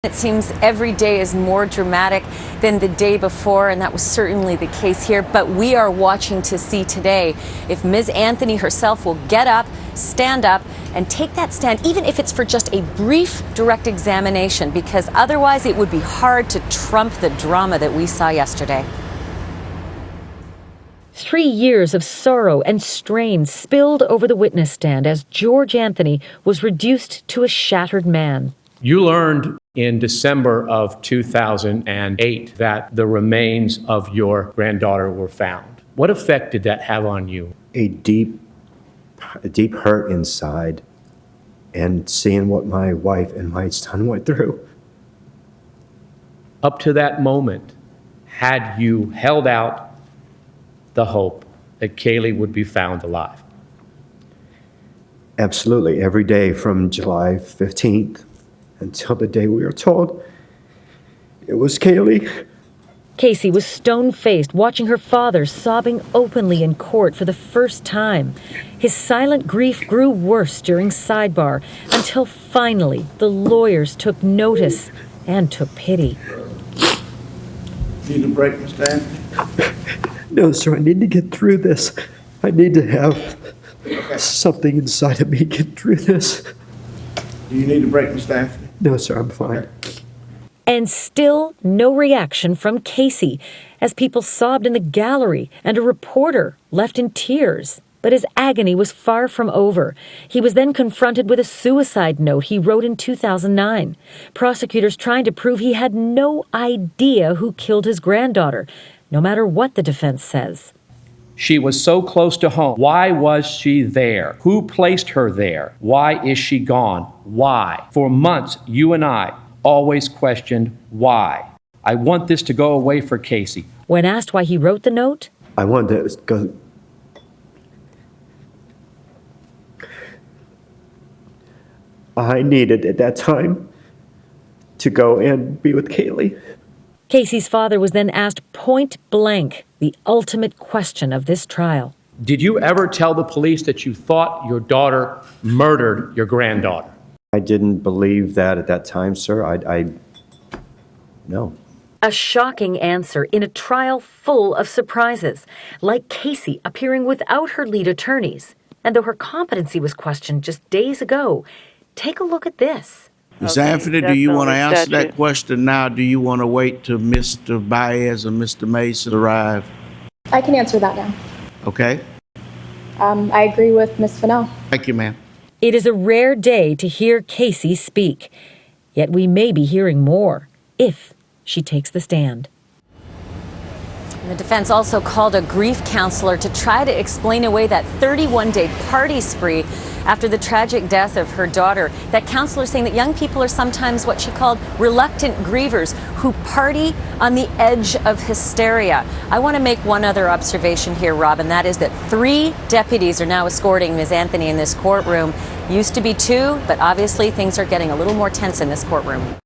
It seems every day is more dramatic than the day before, and that was certainly the case here. But we are watching to see today if Ms. Anthony herself will get up, stand up, and take that stand, even if it's for just a brief direct examination, because otherwise it would be hard to trump the drama that we saw yesterday. 3 years of sorrow and strain spilled over the witness stand as George Anthony was reduced to a shattered man. You learned in December of 2008 that the remains of your granddaughter were found. What effect did that have on you? A deep hurt inside, and seeing what my wife and my son went through. Up to that moment, had you held out the hope that Kaylee would be found alive? Absolutely. Every day from July 15th until the day we were told it was Kaylee. Casey was stone-faced, watching her father sobbing openly in court for the first time. His silent grief grew worse during sidebar until finally the lawyers took notice and took pity. Need a break, Mr. Anthony? No, sir, I need to get through this. I need to have something inside of me get through this. Do you need a break, Mr. Anthony? No, sir, I'm fine. Okay. And still no reaction from Casey as people sobbed in the gallery and a reporter left in tears. But his agony was far from over. He was then confronted with a suicide note he wrote in 2009. Prosecutors trying to prove he had no idea who killed his granddaughter, no matter what the defense says. She was so close to home. Why was she there? Who placed her there? Why is she gone? Why? For months, you and I always questioned why. I want this to go away for Casey. When asked why he wrote the note, I wanted to go. I needed at that time to go and be with Kaylee. Casey's father was then asked point blank the ultimate question of this trial. Did you ever tell the police that you thought your daughter murdered your granddaughter? I didn't believe that at that time, sir. No. A shocking answer in a trial full of surprises, like Casey appearing without her lead attorneys. And though her competency was questioned just days ago, take a look at this. Ms. Anthony, do you want to answer that question now? Do you want to wait till Mr. Baez or Mr. Mason arrive? I can answer that now. Okay. I agree with Ms. Fennell. Thank you, ma'am. It is a rare day to hear Casey speak, yet we may be hearing more if she takes the stand. The defense also called a grief counselor to try to explain away that 31-day party spree after the tragic death of her daughter. That counselor saying that young people are sometimes what she called reluctant grievers who party on the edge of hysteria. I want to make one other observation here, Rob, and that is that 3 deputies are now escorting Ms. Anthony in this courtroom. Used to be 2, but obviously things are getting a little more tense in this courtroom.